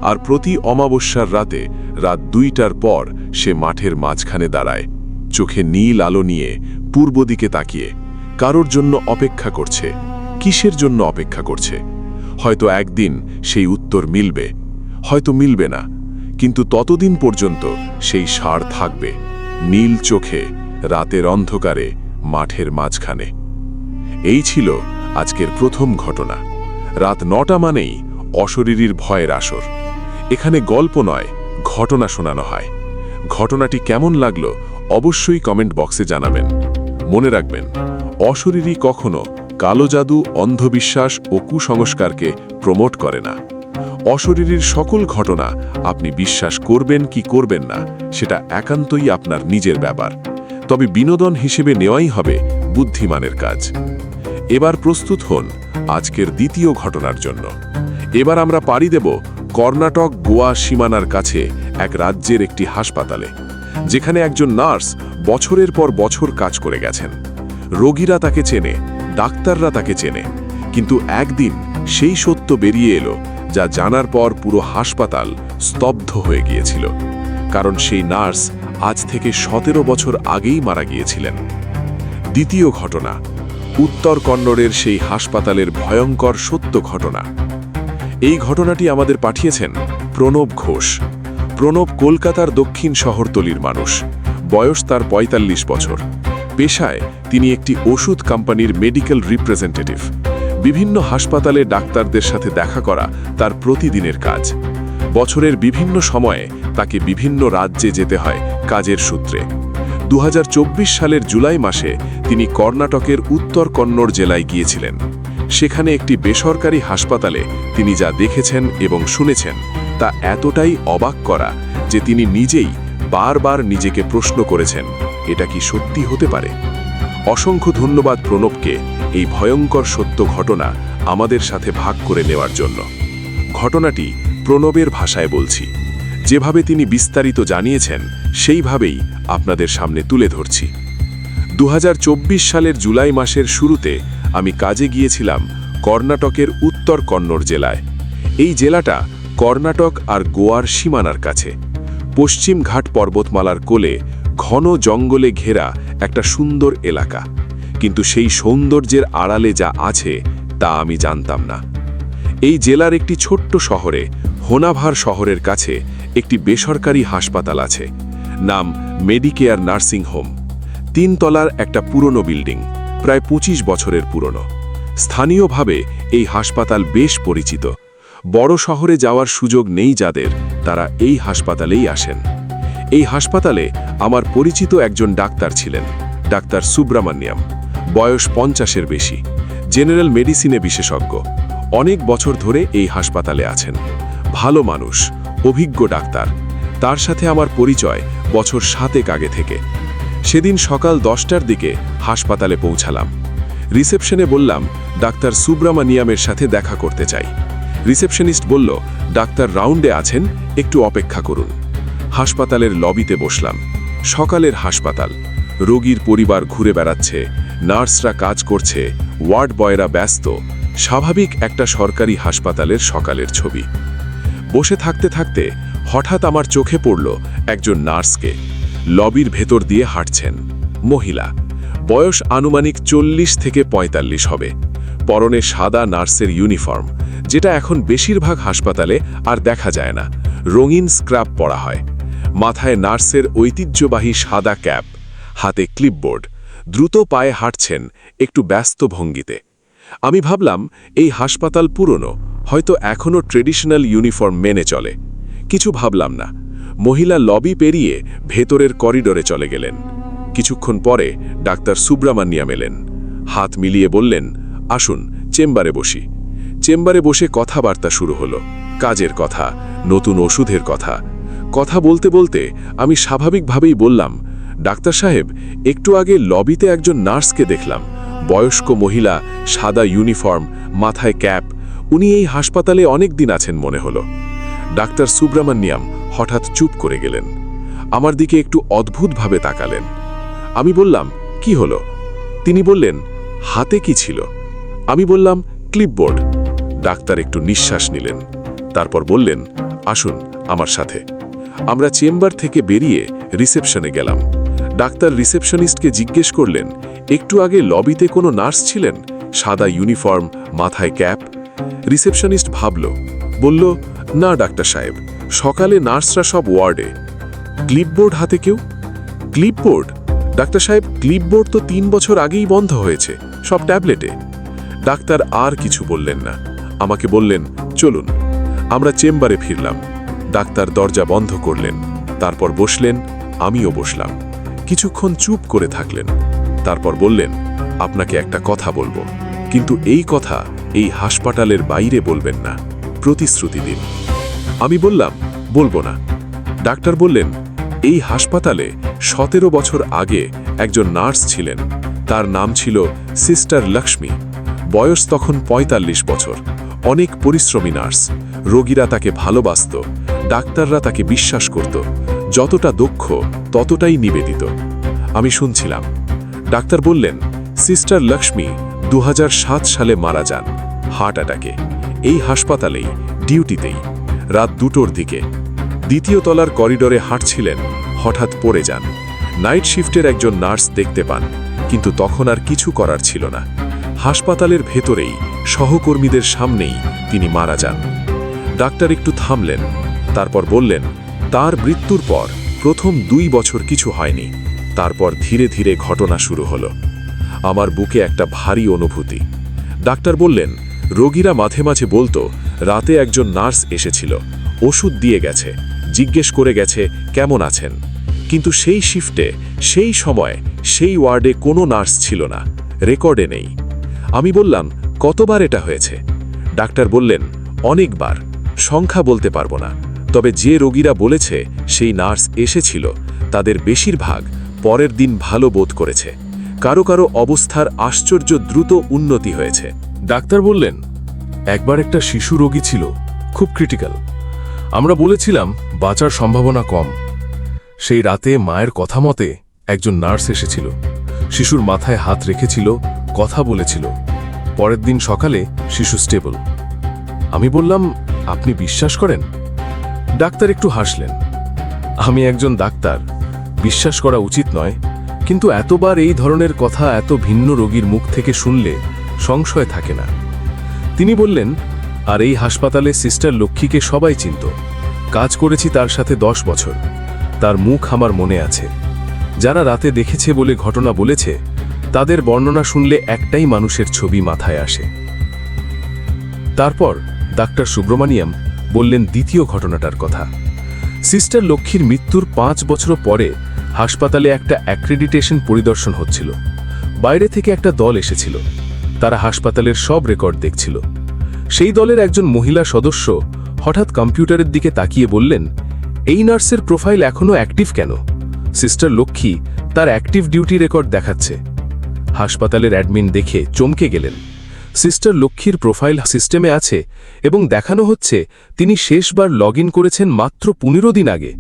আর প্রতি অমাবস্যার রাতে রাত 2টার পর সে মাঠের মাঝখানে দাঁড়ায়, চোখে নীল আলো নিয়ে পূর্ব দিকে তাকিয়ে, কারোর জন্য অপেক্ষা করছে। কিসের জন্য অপেক্ষা করছে? হয়তো একদিন সেই উত্তর মিলবে, হয়তো মিলবে না, কিন্তু ততদিন পর্যন্ত সেই ষাঁড় থাকবে, নীল চোখে, রাতের অন্ধকারে, মাঠের মাঝখানে। এই ছিল আজকের প্রথম ঘটনা। রাত 9টা মানেই অশরীরীর ভয়ের আসর। এখানে গল্প নয়, ঘটনা শোনানো হয়। ঘটনাটি কেমন লাগলো অবশ্যই কমেন্ট বক্সে জানাবেন। মনে রাখবেন, অশরীরী কখনো কালো জাদু, অন্ধবিশ্বাস ও কুসংস্কারকে প্রমোট করে না। অশরীরীর সকল ঘটনা আপনি বিশ্বাস করবেন কি করবেন না সেটা একান্তই আপনার নিজের ব্যাপার, তবে বিনোদন হিসেবে নেওয়াই হবে বুদ্ধিমানের কাজ। এবার প্রস্তুত হন আজকের দ্বিতীয় ঘটনার জন্য। এবার আমরা পাড়ি দেব কর্ণাটক গোয়া সীমানার কাছে এক রাজ্যের একটি হাসপাতালে, যেখানে একজন নার্স বছরের পর বছর কাজ করে গেছেন। রোগীরা তাকে চেনে, ডাক্তাররা তাকে চেনে, কিন্তু একদিন সেই সত্য বেরিয়ে এলো যা জানার পর পুরো হাসপাতাল স্তব্ধ হয়ে গিয়েছিল। কারণ সেই নার্স আজ থেকে 17 বছর আগেই মারা গিয়েছিলেন। দ্বিতীয় ঘটনা, উত্তর কন্নড়ের সেই হাসপাতালের ভয়ঙ্কর সত্য ঘটনা। এই ঘটনাটি আমাদের পাঠিয়েছেন প্রণব ঘোষ। প্রণব কলকাতার দক্ষিণ শহরতলির মানুষ। বয়স তার 45 বছর। পেশায় তিনি একটি ওষুধ কোম্পানির মেডিকেল রিপ্রেজেন্টেটিভ। বিভিন্ন হাসপাতালে ডাক্তারদের সাথে দেখা করা তার প্রতিদিনের কাজ। বছরের বিভিন্ন সময়ে তাকে বিভিন্ন রাজ্যে যেতে হয় কাজের সূত্রে। 2024 সালের জুলাই মাসে তিনি কর্ণাটকের উত্তর কন্নড় জেলায় গিয়েছিলেন। সেখানে একটি বেসরকারি হাসপাতালে তিনি যা দেখেছেন এবং শুনেছেন তা এতটাই অবাক করা যে তিনি নিজেই বারবার নিজেকে প্রশ্ন করেছেন, এটা কি সত্যি হতে পারে? অসংখ্য ধন্যবাদ প্রণবকে এই ভয়ঙ্কর সত্য ঘটনা আমাদের সাথে ভাগ করে নেওয়ার জন্য। ঘটনাটি প্রণবের ভাষায় বলছি। যেভাবে তিনি বিস্তারিত জানিয়েছেন সেইভাবেই আপনাদের সামনে তুলে ধরছি। 2024 সালের জুলাই মাসের শুরুতে আমি কাজে গিয়েছিলাম কর্ণাটকের উত্তর কন্নড় জেলায়। এই জেলাটা কর্ণাটক আর গোয়ার সীমানার কাছে। পশ্চিম ঘাট পর্বতমালার কোলে ঘন জঙ্গলে ঘেরা একটা সুন্দর এলাকা, কিন্তু সেই সৌন্দর্যের আড়ালে যা আছে তা আমি জানতাম না। এই জেলার একটি ছোট্ট শহরে, হোনাভার শহরের কাছে একটি বেসরকারি হাসপাতাল আছে, নাম মেডিকেয়ার নার্সিং হোম। 3 তলার একটা পুরনো বিল্ডিং, প্রায় 25 বছরের পুরনো। স্থানীয়ভাবে এই হাসপাতাল বেশ পরিচিত। বড় শহরে যাওয়ার সুযোগ নেই যাদের, তারা এই হাসপাতালেই আসেন। এই হাসপাতালে আমার পরিচিত একজন ডাক্তার ছিলেন, ডাক্তার সুব্রামানিয়াম, বয়স 50-এর বেশি, জেনারেল মেডিসিনে বিশেষজ্ঞ, অনেক বছর ধরে এই হাসপাতালে আছেন। ভালো মানুষ, অভিজ্ঞ ডাক্তার। তার সাথে আমার পরিচয় বছর 7 আগে থেকে। সেদিন সকাল 10টার দিকে হাসপাতালে পৌঁছালাম। রিসেপশনে বললাম ডাক্তার সুব্রামানিয়ামের সাথে দেখা করতে চাই। রিসেপশনিস্ট বলল ডাক্তার রাউন্ডে আছেন, একটু অপেক্ষা করুন। হাসপাতালের লবিতে বসলাম। সকালের হাসপাতাল, রোগীর পরিবার ঘুরে বেড়াচ্ছে, নার্সরা কাজ করছে, ওয়ার্ড বয়রা ব্যস্ত। স্বাভাবিক একটা সরকারি হাসপাতালের সকালের ছবি। বসে থাকতে থাকতে হঠাৎ আমার চোখে পড়ল একজন নার্সকে। লবির ভেতর দিয়ে হাঁটছেন, মহিলা, বয়স আনুমানিক 40 থেকে 45 হবে। পরনে সাদা নার্সের ইউনিফর্ম, যেটা এখন বেশিরভাগ হাসপাতালে আর দেখা যায় না। রঙিন স্ক্রাব পরা হয়। মাথায় নার্সের ঐতিহ্যবাহী সাদা ক্যাপ, হাতে ক্লিপবোর্ড। দ্রুত পায়ে হাঁটছেন, একটু ব্যস্ত ভঙ্গিতে। আমি ভাবলাম এই হাসপাতাল পুরনো, হয়তো এখনও ট্রেডিশনাল ইউনিফর্ম মেনে চলে। কিছু ভাবলাম না। মহিলা লবি পেরিয়ে ভেতরের করিডোরে চলে গেলেন। কিছুক্ষণ পরে ডাক্তার সুব্রামানিয়াম এলেন। হাত মিলিয়ে বললেন, আসুন, চেম্বারে বসি। চেম্বারে বসে কথাবার্তা শুরু হলো। কাজের কথা, নতুন ওষুধের কথা। কথা বলতে বলতে আমি স্বাভাবিকভাবেই বললাম, ডাক্তার সাহেব, একটু আগে লবিতে একজন নার্সকে দেখলাম। বয়স্ক মহিলা, সাদা ইউনিফর্ম, মাথায় ক্যাপ। উনি এই হাসপাতালে অনেক দিন আছেন মনে হলো। ডাক্তার সুব্রামানিয়াম হঠাৎ চুপ করে গেলেন। আমার দিকে একটু অদ্ভুতভাবে তাকালেন। আমি বললাম, কি হলো? তিনি বললেন, হাতে কি ছিল? আমি বললাম, ক্লিপবোর্ড। ডাক্তার একটু নিঃশ্বাস নিলেন, তারপর বললেন, আসুন আমার সাথে। আমরা চেম্বার থেকে বেরিয়ে রিসেপশনে গেলাম। ডাক্তার রিসেপশনিস্টকে জিজ্ঞেস করলেন, একটু আগে লবিতে কোনো নার্স ছিলেন? সাদা ইউনিফর্ম, মাথায় ক্যাপ। রিসেপশনিস্ট ভাবল, বলল, না ডাক্তার সাহেব, সকালে নার্সরা সব ওয়ার্ডে। ক্লিপবোর্ড হাতে কেউ? ক্লিপবোর্ড? ডাক্তার সাহেব, ক্লিপবোর্ড তো 3 বছর আগেই বন্ধ হয়েছে, সব ট্যাবলেটে। ডাক্তার আর কিছু বললেন না, আমাকে বললেন, চলুন। আমরা চেম্বারে ফিরলাম। ডাক্তার দরজা বন্ধ করলেন, তারপর বসলেন, আমিও বসলাম। কিছুক্ষণ চুপ করে থাকলেন, তারপর বললেন, আপনাকে একটা কথা বলবো, কিন্তু এই কথা এই হাসপাতালের বাইরে বলবেন না, প্রতিশ্রুতি দিন। আমি বললাম, বলবো না। ডাক্তার বললেন, এই হাসপাতালে 17 বছর আগে একজন নার্স ছিলেন। তার নাম ছিল সিস্টার লক্ষ্মী। বয়স তখন 45 বছর। অনেক পরিশ্রমী নার্স। রোগীরা তাকে ভালোবাসত, ডাক্তাররা তাকে বিশ্বাস করত। যতটা দক্ষ, ততটাই নিবেদিত। আমি শুনছিলাম। ডাক্তার বললেন, সিস্টার লক্ষ্মী 2007 সালে মারা যান, হার্ট অ্যাটাকে, এই হাসপাতালেই, ডিউটিতেই, রাত 2টোর দিকে। 2য় তলার করিডোরে হাঁটছিলেন, হঠাৎ পড়ে যান। নাইট শিফটের একজন নার্স দেখতে পান, কিন্তু তখন আর কিছু করার ছিল না। হাসপাতালের ভেতরেই, সহকর্মীদের সামনেই তিনি মারা যান। ডাক্তার একটু থামলেন, তারপর বললেন, তার মৃত্যুর পর প্রথম 2 বছর কিছু হয়নি। তারপর ধীরে ধীরে ঘটনা শুরু হলো। আমার বুকে একটা ভারী অনুভূতি। ডাক্তার বললেন, রোগীরা মাঝে মাঝে বলতো, রাতে একজন নার্স এসেছিল, ওষুধ দিয়ে গেছে, জিজ্ঞেস করে গেছে কেমন আছেন। কিন্তু সেই শিফটে, সেই সময়, সেই ওয়ার্ডে কোনো নার্স ছিল না, রেকর্ডে নেই। আমি বললাম, কতবার এটা হয়েছে? ডাক্তার বললেন, অনেকবার, সংখ্যা বলতে পারবো না। তবে যে রোগীরা বলেছে সেই নার্স এসেছিল, তাদের বেশিরভাগ পরের দিন ভালো বোধ করেছে। কারো কারো অবস্থার আশ্চর্য দ্রুত উন্নতি হয়েছে। ডাক্তার বললেন, একবার একটা শিশু রোগী ছিল, খুব ক্রিটিক্যাল। আমরা বলেছিলাম বাঁচার সম্ভাবনা কম। সেই রাতে মায়ের কথা মতে একজন নার্স এসেছিল, শিশুর মাথায় হাত রেখেছিল, কথা বলেছিল। পরের দিন সকালে শিশু স্টেবল। আমি বললাম, আপনি বিশ্বাস করেন? ডাক্তার একটু হাসলেন। আমি একজন ডাক্তার, বিশ্বাস করা উচিত নয়, কিন্তু এতবার এই ধরনের কথা এত ভিন্ন রোগীর মুখ থেকে শুনলে সংশয় থাকে না। তিনি বললেন, আর এই হাসপাতালে সিস্টার লক্ষ্মীকে সবাই চিনত। কাজ করেছি তার সাথে 10 বছর। তার মুখ আমার মনে আছে। যারা রাতে দেখেছে বলে ঘটনা বলেছে, তাদের বর্ণনা শুনলে একটাই মানুষের ছবি মাথায় আসে। তারপর ডাক্তার সুব্রামানিয়াম বললেন দ্বিতীয় ঘটনাটার কথা। সিস্টার লক্ষ্মীর মৃত্যুর 5 বছর পরে হাসপাতালে একটা অ্যাক্রেডিটেশন পরিদর্শন হচ্ছিল। বাইরে থেকে একটা দল এসেছিল। তারা হাসপাতালের সব রেকর্ড দেখছিল। সেই দলের একজন মহিলা সদস্য হঠাৎ কম্পিউটারের দিকে তাকিয়ে বললেন, এই নার্সের প্রোফাইল এখনও অ্যাক্টিভ কেন? সিস্টার লক্ষ্মী তার অ্যাক্টিভ ডিউটি রেকর্ড দেখাচ্ছে। হাসপাতালের অ্যাডমিন দেখে চমকে গেলেন। সিস্টার লক্ষ্মীর প্রোফাইল সিস্টেমে আছে এবং দেখানো হচ্ছে তিনি শেষবার লগ করেছেন মাত্র 15 দিন আগে,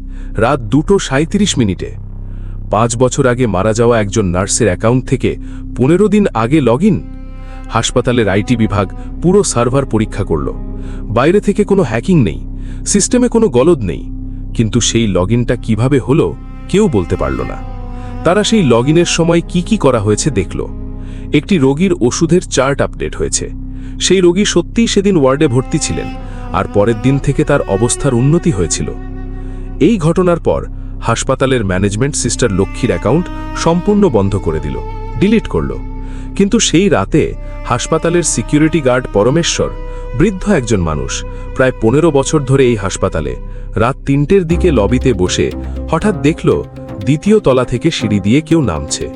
রাত 2:37 5 বছর আগে মারা যাওয়া একজন নার্সের অ্যাকাউন্ট থেকে 15 দিন আগে লগ হাসপাতালের আইটি বিভাগ পুরো সার্ভার পরীক্ষা করল। বাইরে থেকে কোনো হ্যাকিং নেই, সিস্টেমে কোনো গলদ নেই, কিন্তু সেই লগ কিভাবে হলো কেউ বলতে পারল না। তারা সেই লগ সময় কি করা হয়েছে দেখল। একটি রোগীর ওষুধের চার্ট আপডেট হয়েছে। সেই রোগী সত্যিই সেদিন ওয়ার্ডে ভর্তি ছিলেন, আর পরের দিন থেকে তার অবস্থার উন্নতি হয়েছিল। এই ঘটনার পর হাসপাতালের ম্যানেজমেন্ট সিস্টার লক্ষ্মীর অ্যাকাউন্ট সম্পূর্ণ বন্ধ করে দিল, ডিলিট করল। কিন্তু সেই রাতে হাসপাতালের সিকিউরিটি গার্ড পরমেশ্বর, বৃদ্ধ একজন মানুষ, প্রায় 15 বছর ধরে এই হাসপাতালে, রাত 3টের দিকে লবিতে বসে হঠাৎ দেখল দ্বিতীয় তলা থেকে সিঁড়ি দিয়ে কেউ নামছে।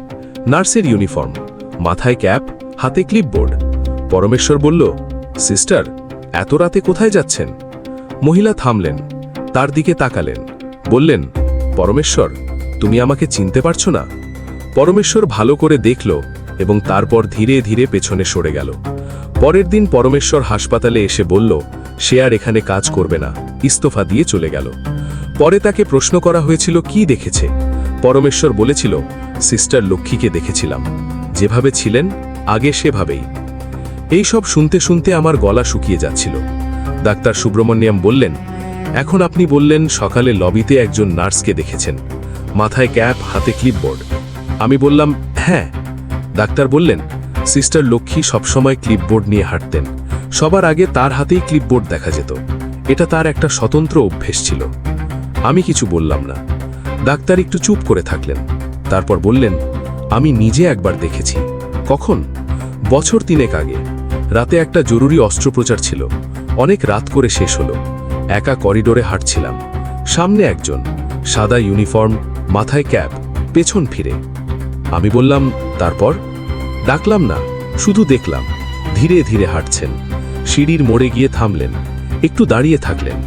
নার্সের ইউনিফর্ম, মাথায় ক্যাপ, হাতে ক্লিপবোর্ড। পরমেশ্বর বলল, সিস্টার, এত রাতে কোথায় যাচ্ছেন? মহিলা থামলেন, তার দিকে তাকালেন, বললেন, পরমেশ্বর, তুমি আমাকে চিনতে পারছো না? পরমেশ্বর ভালো করে দেখল এবং তারপর ধীরে ধীরে পেছনে সরে গেল। পরের দিন পরমেশ্বর হাসপাতালে এসে বলল সে আর এখানে কাজ করবে না, ইস্তফা দিয়ে চলে গেল। পরে তাকে প্রশ্ন করা হয়েছিল কি দেখেছে। পরমেশ্বর বলেছিল, সিস্টার লক্ষ্মীকে দেখেছিলাম, যেভাবে ছিলেন আগে সেভাবেই। এই সব শুনতে শুনতে আমার গলা শুকিয়ে যাচ্ছিল। ডাক্তার সুব্রমণ্যম বললেন, এখন আপনি বললেন সকালে লবিতে একজন নার্সকে দেখেছেন, মাথায় ক্যাপ, হাতে ক্লিপবোর্ড। আমি বললাম, হ্যাঁ। ডাক্তার বললেন, সিস্টার লক্ষ্মী সবসময় ক্লিপবোর্ড নিয়ে হাঁটতেন, সবার আগে তার হাতেই ক্লিপবোর্ড দেখা যেত, এটা তার একটা স্বতন্ত্র অভ্যেস ছিল। আমি কিছু বললাম না। ডাক্তার একটু চুপ করে থাকলেন, তারপর বললেন, আমি নিজে একবার দেখেছি। কখন? বছর 3 আগে। রাতে একটা জরুরি অস্ত্রোপচার ছিল, অনেক রাত করে শেষ হলো। একা করিডোরে হাঁটছিলাম, সামনে একজন, সাদা ইউনিফর্ম, মাথায় ক্যাপ, পেছন ফিরে। আমি বললাম, তারপর? ডাকলাম না, শুধু দেখলাম ধীরে ধীরে হাঁটছেন, সিঁড়ির মোড়ে গিয়ে থামলেন, একটু দাঁড়িয়ে থাকলেন,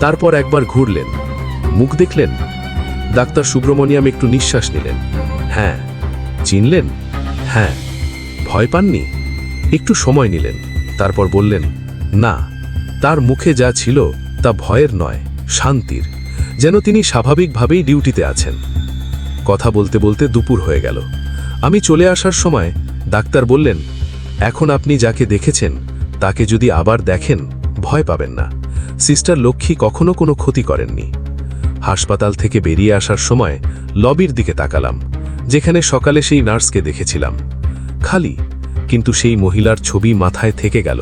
তারপর একবার ঘুরলেন। মুখ দেখলেন? ডাক্তার সুব্রমণ্যম একটু নিঃশ্বাস নিলেন। হ্যাঁ। চিনলেন? হ্যাঁ। ভয় পাননি? একটু সময় নিলেন, তারপর বললেন, না, তার মুখে যা ছিল তা ভয়ের নয়, শান্তির, যেন তিনি স্বাভাবিকভাবেই ডিউটিতে আছেন। কথা বলতে বলতে দুপুর হয়ে গেল। আমি চলে আসার সময় ডাক্তার বললেন, এখন আপনি যাকে দেখেছেন তাকে যদি আবার দেখেন ভয় পাবেন না, সিস্টার লক্ষ্মী কখনো কোনো ক্ষতি করেননি। হাসপাতাল থেকে বেরিয়ে আসার সময় লবির দিকে তাকালাম, যেখানে সকালে সেই নার্সকে দেখেছিলাম। খালি, কিন্তু সেই মহিলার ছবি মাথায় থেকে গেল।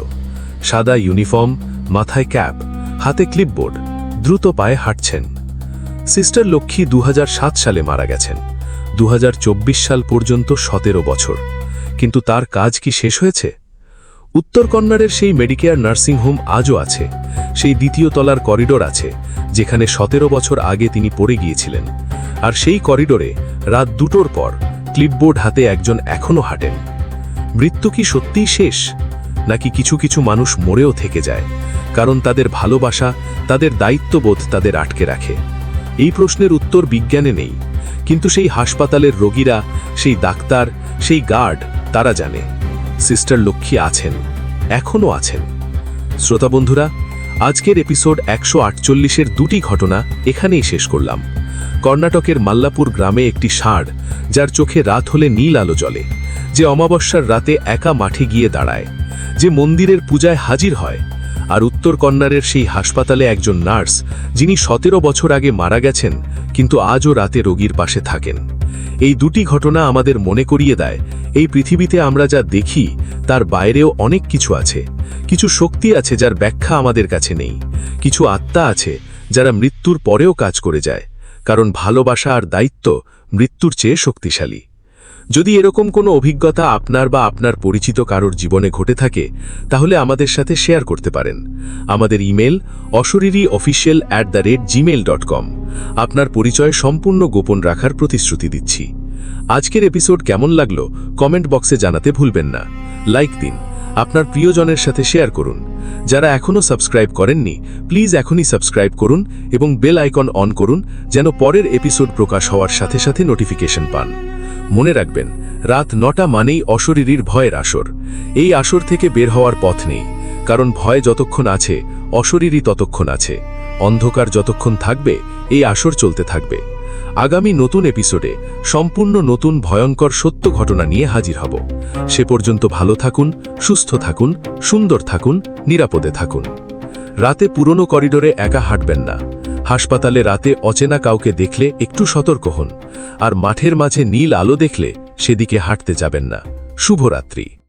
সাদা ইউনিফর্ম, মাথায় ক্যাপ, হাতে ক্লিপবোর্ড, দ্রুত পায়ে হাঁটছেন। সিস্টার লক্ষ্মী 2007 সালে মারা গেছেন। 2024 সাল পর্যন্ত 17 বছর। কিন্তু তার কাজ কি শেষ হয়েছে? উত্তর কন্নড়ের সেই মেডিকেয়ার নার্সিং হোম আজও আছে, সেই দ্বিতীয় তলার করিডোর আছে যেখানে 17 বছর আগে তিনি পড়ে গিয়েছিলেন। আর সেই করিডোরে রাত 2টোর পর ক্লিপবোর্ড হাতে একজন এখনও হাঁটেন। মৃত্যু কি সত্যিই শেষ, নাকি কিছু কিছু মানুষ মরেও থেকে যায়, কারণ তাদের ভালোবাসা, তাদের দায়িত্ববোধ তাদের আটকে রাখে? এই প্রশ্নের উত্তর বিজ্ঞানে নেই, কিন্তু সেই হাসপাতালের রোগীরা, সেই ডাক্তার, সেই গার্ড, তারা জানে সিস্টার লক্ষ্মী আছেন, এখনও আছেন। শ্রোতা বন্ধুরা, আজকের এপিসোড 148-এর 2টি ঘটনা এখানেই শেষ করলাম। কর্ণাটকের মাল্লাপুর গ্রামে একটি ষাঁড়, যার চোখে রাত হলে নীল আলো জ্বলে, যে অমাবস্যার রাতে একা মাঠে গিয়ে দাঁড়ায়, যে মন্দিরের পূজায় হাজির হয়, আর উত্তর কন্নড়ের সেই হাসপাতালে একজন নার্স, যিনি 17 বছর আগে মারা গেছেন কিন্তু আজও রাতে রোগীর পাশে থাকেন। এই 2টি ঘটনা আমাদের মনে করিয়ে দেয়, এই পৃথিবীতে আমরা যা দেখি তার বাইরেও অনেক কিছু আছে। কিছু শক্তি আছে যার ব্যাখ্যা আমাদের কাছে নেই, কিছু আত্মা আছে যারা মৃত্যুর পরেও কাজ করে যায়, কারণ ভালোবাসা আর দায়িত্ব মৃত্যুর চেয়ে শক্তিশালী। যদি এরকম কোনো অভিজ্ঞতা আপনার বা আপনার পরিচিত কারোর জীবনে ঘটে থাকে তাহলে আমাদের সাথে শেয়ার করতে পারেন। আমাদের ইমেল oshoriryofficial@gmail.com। আপনার পরিচয় সম্পূর্ণ গোপন রাখার প্রতিশ্রুতি দিচ্ছি। আজকের এপিসোড কেমন লাগলো কমেন্ট বক্সে জানাতে ভুলবেন না। লাইক দিন, আপনার প্রিয়জনের সাথে শেয়ার করুন। যারা এখনও সাবস্ক্রাইব করেননি প্লিজ এখনই সাবস্ক্রাইব করুন এবং বেল আইকন অন করুন যেন পরের এপিসোড প্রকাশ হওয়ার সাথে সাথে নোটিফিকেশন পান। মনে রাখবেন, রাত 9টা মানেই অশরীরীর ভয়ের আসর। এই আসর থেকে বের হওয়ার পথ নেই, কারণ ভয় যতক্ষণ আছে অশরীরী ততক্ষণ আছে। অন্ধকার যতক্ষণ থাকবে এই আসর চলতে থাকবে। আগামী নতুন এপিসোডে সম্পূর্ণ নতুন ভয়ঙ্কর সত্য ঘটনা নিয়ে হাজির হব। সে পর্যন্ত ভালো থাকুন, সুস্থ থাকুন, সুন্দর থাকুন, নিরাপদে থাকুন। রাতে পুরনো করিডোরে একা হাঁটবেন না। হাসপাতালে রাতে অচেনা কাউকে দেখলে একটু সতর্ক হন। আর মাঠের মাঝে নীল আলো দেখলে সেদিকে হাঁটতে যাবেন না। শুভরাত্রি।